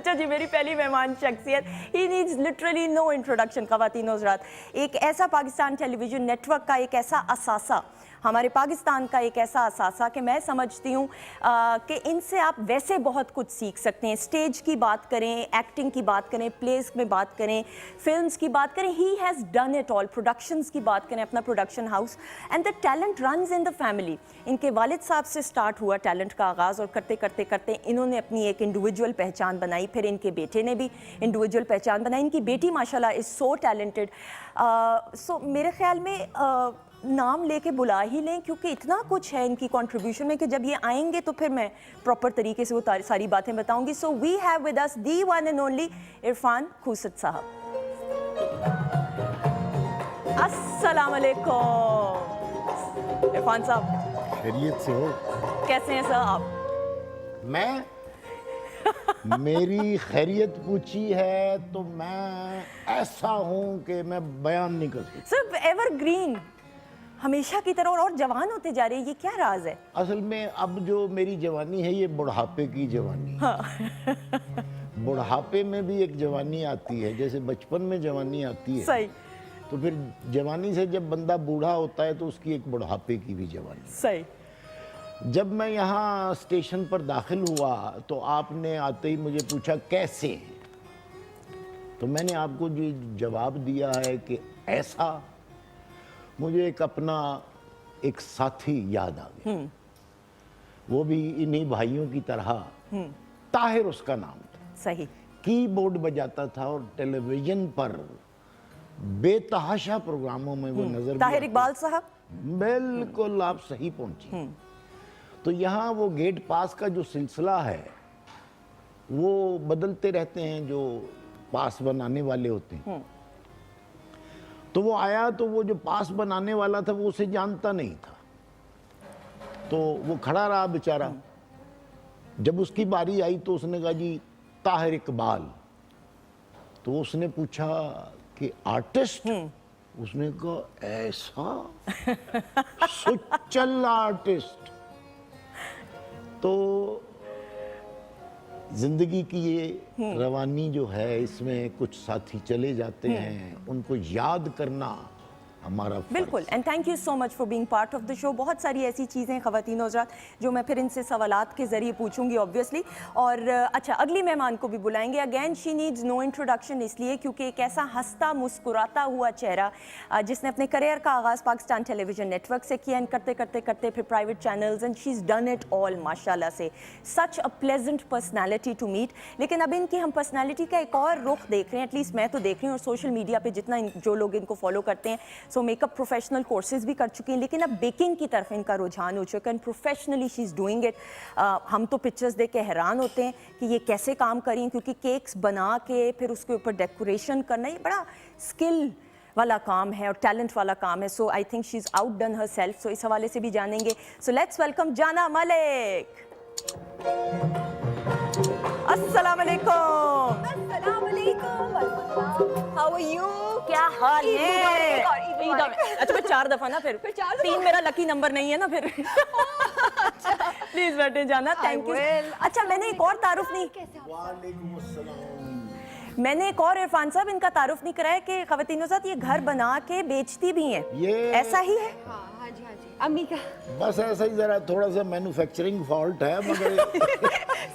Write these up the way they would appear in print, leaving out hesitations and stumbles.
اچھا جی، میری پہلی مہمان شخصیت ہی نیڈز لٹرلی نو انٹروڈکشن. خواتین و حضرات، ایک ایسا Pakistan television net work کا ایک ایسا اثاثہ، ہمارے پاکستان کا ایک ایسا اثاثہ کہ میں سمجھتی ہوں کہ ان سے آپ ویسے بہت کچھ سیکھ سکتے ہیں. اسٹیج کی بات کریں، ایکٹنگ کی بات کریں، پلیز میں بات کریں، فلمز کی بات کریں. He has done it all. Productions کی بات کریں، اپنا production house, and the talent runs in the family. ان کے والد صاحب سے سٹارٹ ہوا ٹیلنٹ کا آغاز، اور کرتے کرتے کرتے انہوں نے اپنی ایک انڈیویجول پہچان بنائی. پھر ان کے بیٹے نے بھی انڈیویجول پہچان بنائی. ان کی بیٹی ماشاءاللہ از سو ٹیلنٹڈ. سو میرے خیال میں نام لے کے بلا ہی لیں، کیونکہ اتنا کچھ ہے ان کی کنٹریبیوشن میں کہ جب یہ آئیں گے تو پھر میں پراپر طریقے سے وہ ساری باتیں بتاؤں گی. So we have with us the one and only Irfan Khoosat sahab. السلام علیکم عرفان صاحب. خیریت سے ہو؟ کیسے ہیں سر آپ؟ میں میری خیریت پوچھی ہے تو میں ایسا ہوں کہ میں بیان نہیں کر سکتا. سر ایور گرین، ہمیشہ کی طرح اور جوان ہوتے جا رہے ہیں، یہ کیا راز ہے؟ اصل میں اب جو میری جوانی ہے یہ بڑھاپے کی جوانی ہے. بڑھاپے میں بھی ایک جوانی آتی ہے، جیسے بچپن میں جوانی آتی ہے، صحیح. تو پھر جوانی سے جب بندہ بوڑھا ہوتا ہے تو اس کی ایک بڑھاپے کی بھی جوانی. صحیح. جب میں یہاں اسٹیشن پر داخل ہوا تو آپ نے آتے ہی مجھے پوچھا کیسے، تو میں نے آپ کو جو جواب دیا ہے کہ ایسا. مجھے ایک اپنا ایک ساتھی یاد آ گیا، وہ بھی انہی بھائیوں کی طرح، طاہر اس کا نام تھا. صحیح. کی بورڈ بجاتا تھا اور ٹیلی ویژن پر بے تحاشا پروگراموں میں وہ نظر بھی طاہر اقبال صاحب. بالکل آپ صحیح پہنچی. تو یہاں وہ گیٹ پاس کا جو سلسلہ ہے وہ بدلتے رہتے ہیں، جو پاس بنانے والے ہوتے ہیں. تو وہ آیا تو وہ جو پاس بنانے والا تھا وہ اسے جانتا نہیں تھا، تو وہ کھڑا رہا بیچارہ. جب اس کی باری آئی تو اس نے کہا جی طاہر اقبال. تو اس نے پوچھا کہ آرٹسٹ؟ اس نے کہا ایسا سچل آرٹسٹ. تو زندگی کی یہ روانی جو ہے اس میں کچھ ساتھی چلے جاتے ہیں، ان کو یاد کرنا ہمارا فرض. بالکل. And thank you so much for being part of the show. بہت ساری ایسی چیزیں خواتین و حضرات جو میں پھر ان سے سوالات کے ذریعے پوچھوں گی آبویسلی. اور اچھا، اگلی مہمان کو بھی بلائیں گے. اگین شی نیڈز نو انٹروڈکشن، اس لیے کیونکہ ایک ایسا ہنستا مسکراتا ہوا چہرہ جس نے اپنے کریئر کا آغاز Pakistan television network سے کیا، اینڈ کرتے کرتے کرتے پھر private channels, and she is done it all ماشاءاللہ سے. Such a pleasant personality to meet. لیکن اب ان کی ہم پرسنالٹی کا ایک اور رخ دیکھ رہے ہیں، ایٹ لیسٹ میں تو دیکھ رہی ہوں، اور سوشل میڈیا پہ جتنا جو لوگ ان کو فالو کرتے ہیں، so make up professional courses بھی کر چکی ہیں، لیکن اب بیکنگ کی طرف ان کا رجحان ہو چکا ہے. Professionally she is doing it. ہم تو پکچرز دیکھ کے حیران ہوتے ہیں کہ یہ کیسے کام کریں، کیونکہ کیکس بنا کے پھر اس کے اوپر ڈیکوریشن کرنا یہ بڑا اسکل والا کام ہے اور ٹیلنٹ والا کام ہے. So I think she is outdone herself. So اس حوالے سے بھی جانیں گے. سو لیٹس ویلکم جانا ملک. السلام علیکم. السلام علیکم. How are you? کیا حال ہے؟ عید اچھا پھر 4 دفعہ نا، پھر 3 میرا لکی نمبر نہیں ہے نا پھر. پلیز بیٹھے جانا. Thank you. اچھا میں نے ایک اور تعارف نہیں، وعلیکم السلام. میں نے ایک اور عرفان صاحب ان کا تعارف نہیں کرایا کہ خواتین ساتھ یہ گھر بنا کے بیچتی بھی ہیں. یہ ایسا ہی ہے؟ ہاں جی امی کا بس ایسا ہی ذرا تھوڑا سا مینوفیکچرنگ فالٹ ہے، مگر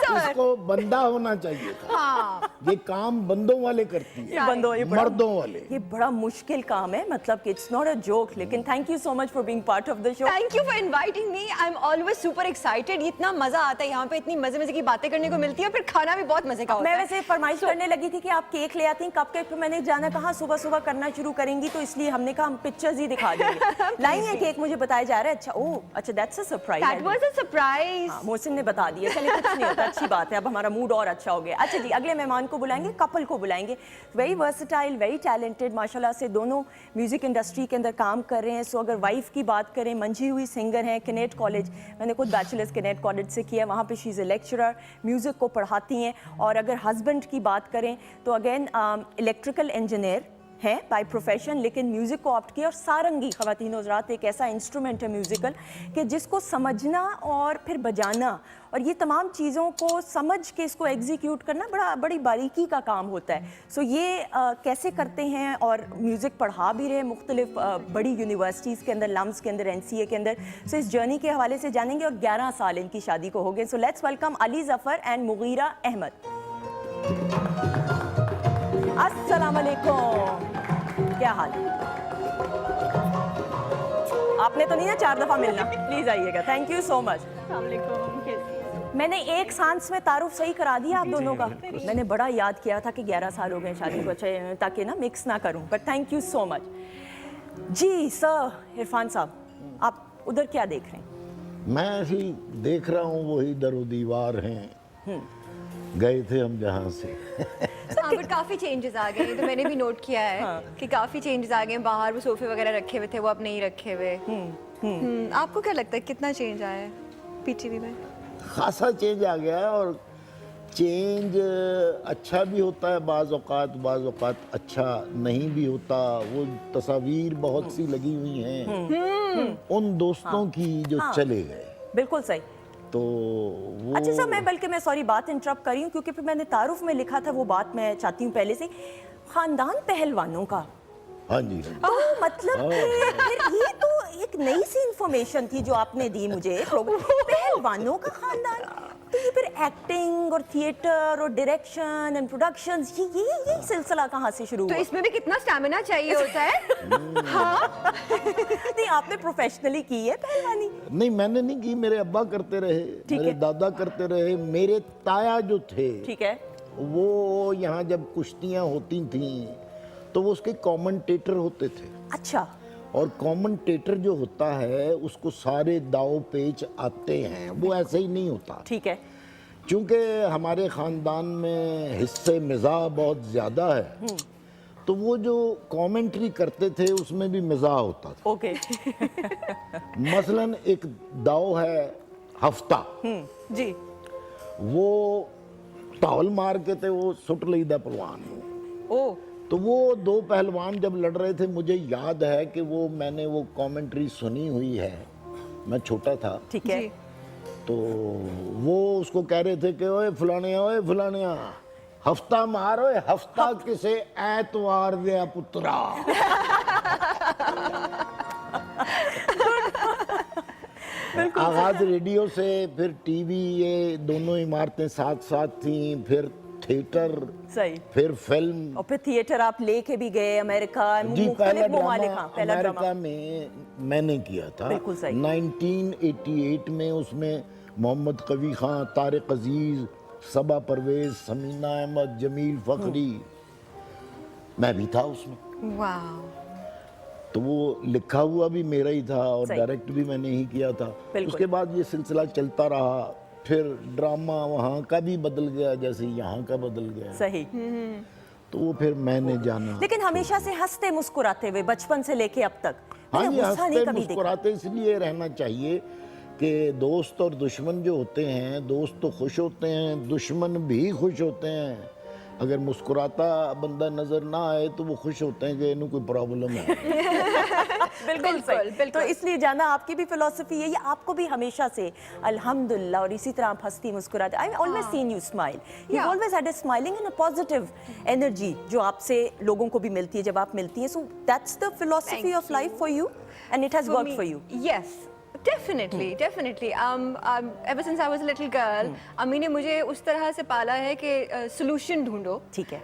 اس کو بندہ ہونا چاہیے تھا. یہ کام بندوں والے کرتی ہے، مردوں والے. یہ بڑا مشکل کام ہے، مطلب کہ اٹس ناٹ اے جوک. لیکن thank you so much for being part of the show. Thank you for inviting me. I am always super excited. اتنا مزہ آتا ہے یہاں پہ، اتنی مزے مزے کی باتیں کرنے کو ملتی ہے، پھر کھانا بھی بہت مزے کا ہوتا ہے. میں ویسے فرمائش کرنے لگی تھی کہ آپ کیک لے آتی ہیں کپ کیک، پھر میں نے جانا کہاں صبح صبح کرنا شروع کریں گی، تو اس لیے ہم نے کہا ہم پکچرز ہی دکھا دیں گے. لائی ہیں کیک، مجھے بتایا جا رہا ہے. اچھا اچھا that's a surprise. That was a surprise. محسن نے بتا دیا. چلے کچھ نہیں ہوتا، اچھی بات ہے، اب ہمارا موڈ اور اچھا ہو گیا. اچھا جی، اگلے مہمان کو بلائیں گے، کپل کو بلائیں گے. ویری ورسٹائل، ویری ٹیلنٹڈ ماشاءاللہ سے. دونوں میوزک انڈسٹری کے اندر کام کر رہے ہیں. سو اگر وائف کی بات کریں، منجھی ہوئی سنگر ہیں. کنیٹ کالج، میں نے خود بیچلرز کنیٹ کالج سے کیا، وہاں پہ شی از اے لیکچرر، میوزک کو پڑھاتی ہیں. اور اگر ہسبینڈ کی بات کریں تو اگین الیکٹریکل انجینئر हैं बाय प्रोफेशन, लेकिन म्यूज़िक को ऑप्ट किया। और सारंगी ख़वातीन हज़रात एक ऐसा इंस्ट्रूमेंट है म्यूज़िकल कि जिसको समझना और फिर बजाना और ये तमाम चीज़ों को समझ के इसको एग्जीक्यूट करना बड़ी बारीकी का काम होता है। सो ये कैसे करते हैं, और म्यूज़िक पढ़ा भी रहे मुख्तलिफ बड़ी यूनिवर्सिटीज़ के अंदर, लम्स के अंदर, NCA के अंदर। सो इस जर्नी के हवाले से जानेंगे। और 11 साल इनकी शादी को हो गए। So let's welcome Ali Zafar and Mughira Ahmed. अस्सलाम वालेकुम, क्या हाल? आपने तो नहीं ना 4 दफ़ा मिलना, प्लीज़ आइएगा। Thank you so much. मैंने एक सांस में तारुफ सही करा दिया आप दोनों का। मैंने बड़ा याद किया था कि 11 साल हो गए शादी को, अच्छा ताकि ना मिक्स ना करूं, but thank you so much. जी सर इरफान साहब, आप उधर क्या देख रहे हैं? मैं ऐसे ही देख रहा हूँ, वही दरो दीवार हैं, गए थे हम जहाँ से। हाँ, बट काफी चेंजेस आ गए, तो मैंने भी नोट किया है कि काफी चेंजेस आ गए। बाहर वो सोफे वगैरह रखे हुए थे, वो अब नहीं रखे हुए। आपको क्या लगता है कितना चेंज आया है PTV में? खासा चेंज आ गया है, और चेंज अच्छा भी होता है बाज़ औक़ात अच्छा नहीं भी होता। वो तस्वीर बहुत सी लगी हुई हैं उन दोस्तों की जो चले गए। बिल्कुल सही। तो वो अच्छा सर, मैं सॉरी बात इंटरप्ट कर रही हूँ, क्योंकि फिर मैंने तारुफ में लिखा था, वो बात मैं चाहती हूँ पहले से। खानदान पहलवानों का, हाँ जी, तो मतलब कि फिर ये तो एक नई सी इंफॉर्मेशन थी जो आपने दी मुझे। पहलवानों का खानदान, तो ये फिर एक्टिंग और थिएटर और डायरेक्शन एंड प्रोडक्शंस, ये सिलसिला कहाँ से शुरू तो हुआ? इसमें भी कितना स्टैमिना चाहिए होता है। हाँ, नहीं, आपने प्रोफेशनली की है पहलवानी? नहीं मैंने नहीं की, मेरे अब्बा करते रहे, मेरे दादा करते रहे, मेरे ताया जो थे, ठीक है, वो यहाँ जब कुश्तियाँ होती थीं तो वो उसके कमेंटेटर होते थे। अच्छा। और कमेंटेटर जो होता है उसको सारे दाव पेच आते हैं, वो ऐसे ही नहीं होता। ठीक है। चूँकि हमारे ख़ानदान में हिस्से मिज़ाह बहुत ज़्यादा है, तो वो जो कमेंट्री करते थे उसमें भी मिज़ाह होता था। ओके। मसलन एक दाव है हफ्ता, जी, वो तावल मार के थे, वो सुट लीदा पहलवान। ओ, तो वो 2 पहलवान जब लड़ रहे थे, मुझे याद है कि मैंने वो कमेंट्री सुनी हुई है, मैं छोटा था। ठीक है। तो वो उसको कह रहे थे कि ओए फलानिया हफ्ता मार, ओए हफ्ता किसे ऐतवार दिया पुत्रा। आगाज रेडियो से, फिर TV, ये दोनों इमारतें साथ साथ थीं, फिर थिएटर, सही, फिर फिल्म, और फिर थिएटर आप लेके भी गए अमेरिका, जी। पहला ममालिक, ड्रामा पहला अमेरिका ड्रामा में मैंने किया था। बिल्कुल सही। 1988 में, उसमें मोहम्मद कवी खां, तारिक अजीज, सबा परवेज, समीना अहमद, जमील फखरी, मैं भी था उसमें। वाह। तो वो लिखा हुआ भी मेरा ही था और सही। डायरेक्ट भी मैंने ही किया था। बिल्कुल। उसके बाद ये सिलसिला चलता रहा, फिर ड्रामा वहाँ का भी बदल गया जैसे यहाँ का बदल गया। सही। तो वो फिर मैंने जाना। लेकिन हमेशा से हंसते मुस्कुराते हुए बचपन से लेके अब तक, हाँ मैंने जी, गुस्सा नहीं हंसते कभी देखा। मुस्कुराते इसलिए रहना चाहिए कि दोस्त और दुश्मन जो होते हैं, दोस्त तो खुश होते हैं, दुश्मन भी खुश होते हैं। अगर मुस्कुराता बंदा नजर ना आए तो वो खुश होते हैं कि इन्हें कोई प्रॉब्लम है। बिल्कुल सही। तो इसलिए जाना आपकी भी फिलॉसफी है, ये आपको भी हमेशा से अल्हम्दुलिल्लाह, और इसी तरह आप हंसती मुस्कुराते। I always seen you smile, you always had a smiling and a positive energy जो आपसे लोगों को भी मिलती है जब आप मिलती हैं। So that's the philosophy of life for you and it has worked for you. Yes, definitely. Ever since I was a little girl, अम्मी ने मुझे उस तरह से पाला है कि solution ढूंढो। ठीक है।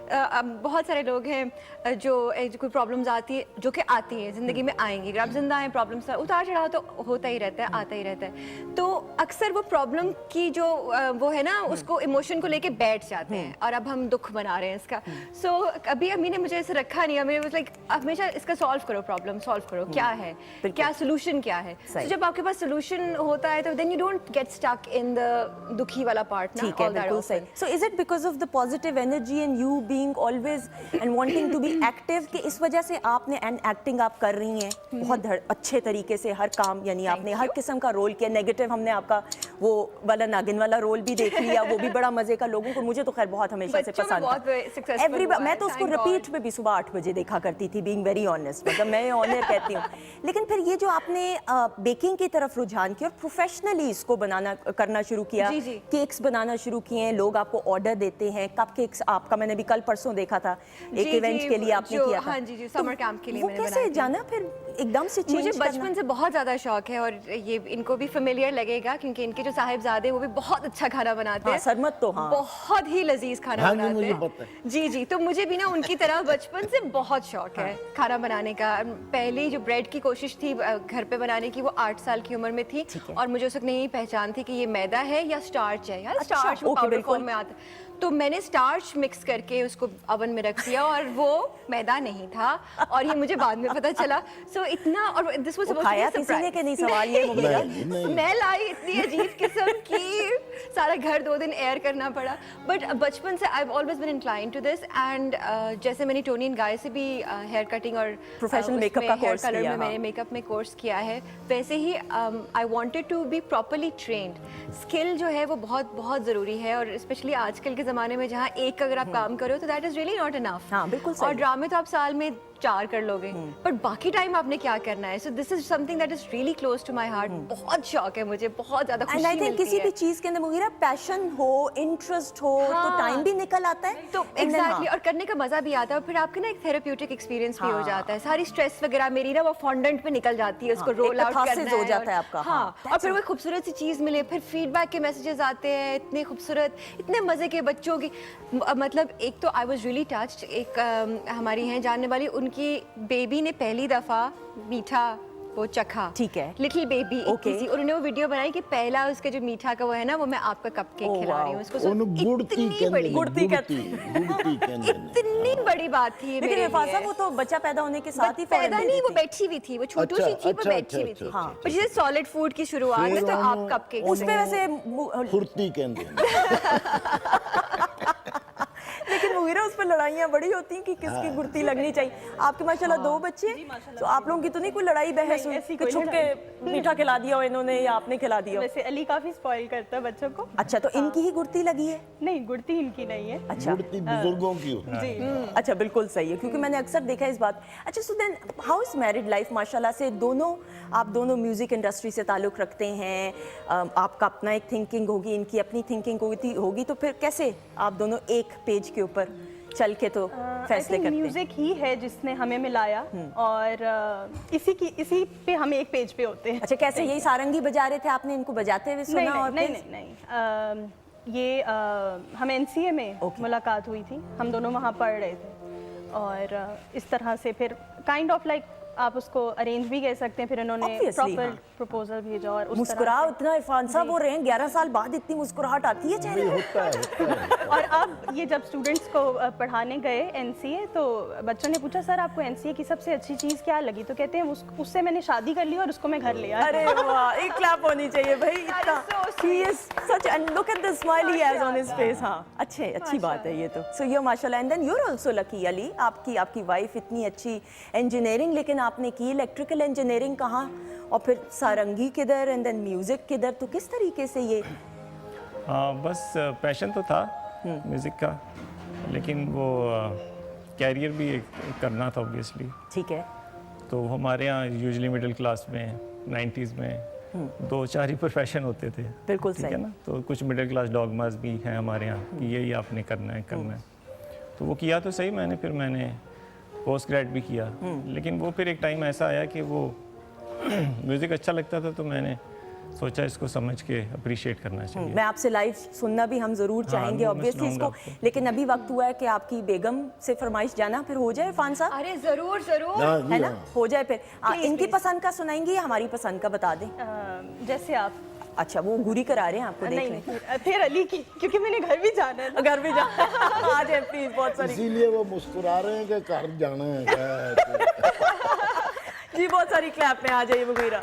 बहुत सारे लोग हैं जो कोई प्रॉब्लम्स आती है, जो कि आती है ज़िंदगी में आएंगी। अगर आप जिंदा हैं, प्रॉब्लम्स उतार चढ़ाव तो होता ही रहता है, आता ही रहता है। तो अक्सर वो प्रॉब्लम की जो वो है ना, उसको इमोशन को लेके बैठ जाते हैं, और अब हम दुख बना रहे हैं इसका। सो अभी अम्मी ने मुझे ऐसे रखा नहीं, अम्मी ने लाइक हमेशा इसका सॉल्व करो, प्रॉब्लम सॉल्व करो, क्या है, क्या सोल्यूशन क्या है। So, जब आपके पास आपका सोल्यूशन होता है तो then you don't get stuck in the दुखी वाला पार्ट ना ठीक है, बिल्कुल सही. So is it because of the positive energy and you being always and wanting to be active कि इस वजह से आपने एंड एक्टिंग आप कर रही हैं बहुत अच्छे तरीके से हर काम, यानी आपने हर किस्म का रोल किया. नेगेटिव हमने आपका वो वाला नागिन वाला रोल भी देख लिया, वो भी बड़ा मजे का. लोगों को, मुझे तो खैर बहुत हमेशा से पसंद था. मैं तो उसको रिपीट में भी सुबह 8 बजे देखा करती थी, बीइंग वेरी ऑनेस्ट, मतलब मैं ऑनर कहती हूँ. लेकिन फिर ये जो आपने बेकिंग की तरफ रुझान किया और प्रोफेशनली इसको बनाना करना शुरू किया, केक्स बनाना शुरू किए, लोग आपको ऑर्डर देते हैं. कप केक्स आपका मैंने भी कल परसों देखा था, एक इवेंट के लिए आपने किया था. हाँ जी, समर कैंप के लिए मैंने कैसे जाना फिर एकदम से चेंज मुझे बचपन से बहुत ज़्यादा शौक है और ये इनको भी फेमिलियर लगेगा क्योंकि इनके जो साहिबजादे वो भी बहुत अच्छा खाना बनाते हैं. सरमत तो हाँ, बहुत ही लजीज खाना बनाते हैं. जी, तो मुझे भी ना उनकी तरह बचपन से बहुत शौक है खाना बनाने का. पहली जो ब्रेड की कोशिश थी घर पे बनाने की वो 8 साल की उम्र में थी और मुझे उस वक्त नहीं पहचान थी कि ये मैदा है या स्टार्च है. यार स्टार्च वो पाउडर फॉर्म में आता, तो मैंने स्टार्च मिक्स करके उसको ओवन में रख दिया और वो मैदा नहीं था और ये मुझे बाद में पता चला. सो इतना, और दिस वाज खाया किसी ने कि नहीं, सवाल ये हो गया. स्मेल आई इतनी अजीब किस्म की, सारा घर 2 दिन एयर करना पड़ा. बट बचपन से I have always been inclined to this and जैसे मैंने टोनी एंड गाय से भी हेयर कटिंग और प्रोफेशनल मेकअप का कोर्स कलर किया, में मैंने मेकअप में कोर्स किया है, वैसे ही I wanted to be properly trained. Skill जो है वो बहुत बहुत ज़रूरी है और स्पेशली आजकल के ज़माने में जहाँ एक अगर आप काम करो तो that is really not enough. हाँ, बिल्कुल सही. और ड्रामे तो आप साल में 4 कर लोगे, बट बाकी टाइम आपने क्या करना है. So this is something that is really close to my heart. बहुत शौक है मुझे, बहुत ज्यादा खुशी मिलती है. एंड आई थिंक किसी भी चीज के अंदर मुगीरा पैशन हो, इंटरेस्ट हो, तो टाइम भी निकल आता है. तो एग्जैक्टली, और करने का मजा भी आता है और फिर आपके ना एक थेरेप्यूटिक एक्सपीरियंस भी हो जाता है. सारी स्ट्रेस वगैरह मेरी ना वो फॉन्डेंट में निकल जाती है, उसको रोल आउट करना हो जाता है आपका. हाँ, और फिर वो खूबसूरत सी चीज मिले, फिर फीडबैक के मैसेजेस आते हैं इतने खूबसूरत, इतने मजे के बच्चों की. मतलब एक तो आई वाज रियली टच्ड, एक हमारी हैं जानने वाली, उनकी बेबी ने पहली दफा मीठा वो चखा. ठीक है, लिटिल बेबी और उन्होंने वो वीडियो बनाई कि पहला उसका जो मीठा का वो है ना, वो मैं आपका कप केक खिला रही हूँ उसको. इतनी बड़ी बात थी. लेकिन वो तो बच्चा पैदा होने के साथ ही पैदा नहीं, वो बैठी हुई थी, वो छोटू सी थी, वो बैठी हुई थी. पर जैसे सॉलिड फूड की शुरुआत है तो आप कप केक उस पे वैसे फुर्ती कहते हैं. लेकिन मुगीरा उस पर लड़ाइयाँ बड़ी होती हैं कि किसकी गुर्ती लगनी चाहिए. आपके माशाल्लाह 2 बच्चे, तो आप लोगों की तो नहीं कोई लड़ाई बहस हुई कि छुप के मीठा खिला दिया हो इन्होंने या आपने खिला दिया? वैसे अली काफी स्पॉइल करता है बच्चों को. अच्छा, तो इनकी ही गुर्ती लगी है? नहीं, गुर्ती इनकी नहीं है. अच्छा, गुर्ती बुजुर्गों की होती है. अच्छा, बिल्कुल सही है, क्योंकि मैंने अक्सर देखा है इस बात. अच्छा, so then how is married life? माशाल्लाह से आप दोनों म्यूजिक इंडस्ट्री से ताल्लुक़ रखते हैं, आपका अपना एक थिंकिंग होगी, इनकी अपनी थिंकिंग होगी, तो फिर कैसे आप दोनों एक पेज के ऊपर चल के तो फैसले करते हैं? म्यूजिक ही है जिसने हमें मिलाया और इसी पे हम एक पेज पे होते हैं. अच्छा, कैसे? यही सारंगी बजा रहे थे, आपने इनको बजाते हुए सुना? और नहीं, ये हम एनसीए में मुलाकात हुई थी, हम दोनों वहाँ पढ़ रहे थे और इस तरह से फिर काइंड ऑफ लाइक आप उसको अरेंज भी कह सकते हैं. फिर इन्होंने प्रॉपर प्रपोजल भेजा और उस मुस्कुराओ इतना. इरफान साहब वो रहे हैं 11 साल बाद, इतनी मुस्कुराहट आती है चेहरे है. और अब ये जब स्टूडेंट्स को पढ़ाने गए एनसीए, तो बच्चों ने पूछा सर आपको एनसीए की सबसे अच्छी चीज़ क्या लगी? तो कहते हैं उससे मैंने शादी कर ली और उसको मैं घर ले आया. अरे वाह, एक क्लैप होनी चाहिए भाई. इतना he is such, and look at the smile he has on his face. हाँ, अच्छी बात है ये तो. So you're माशाल्लाह, and then you're also lucky Ali, आपकी वाइफ इतनी अच्छी इंजीनियरिंग, लेकिन आपने की इलेक्ट्रिकल इंजीनियरिंग कहाँ, और फिर सारंगी किधर, एंड देन म्यूजिक किधर, तो किस तरीके से ये? बस पैशन तो था म्यूज़िक का, लेकिन वो कैरियर भी करना था ऑब्वियसली. ठीक है. तो हमारे यहाँ यूजुअली मिडिल क्लास में 90s में 2-4 ही प्रोफेशन होते थे. बिल्कुल ठीक है ना. तो कुछ मिडिल क्लास डॉगमास भी हैं हमारे यहाँ कि यही आपने करना है. तो वो किया तो सही मैंने पोस्ट ग्रेड भी किया, लेकिन वो फिर एक टाइम ऐसा आया कि वो म्यूज़िक अच्छा लगता था, तो मैंने सोचा इसको समझ के अप्रिशिएट करना चाहिए. मैं आपसे लाइव सुनना भी हम ज़रूर चाहेंगे ऑब्वियसली इसको, लेकिन अभी वक्त हुआ है कि आपकी बेगम से फरमाइश जाना फिर हो जाए. इरफान साहब, अरे ज़रूर है ना, हो जाए फिर. इनकी पसंद का सुनाएंगे या हमारी पसंद का बता दें? जैसे आप. अच्छा, वो घूरी करा रहे हैं आपको देखने? नहीं, फिर अली की, क्योंकि मैंने घर भी जाना है. घर भी जाना आ जाए प्लीज. बहुत सारी, इसीलिए वो मुस्कुरा रहे हैं कि घर जाना है. जी, बहुत सारी क्लैप में आ जाइए मुगीरा.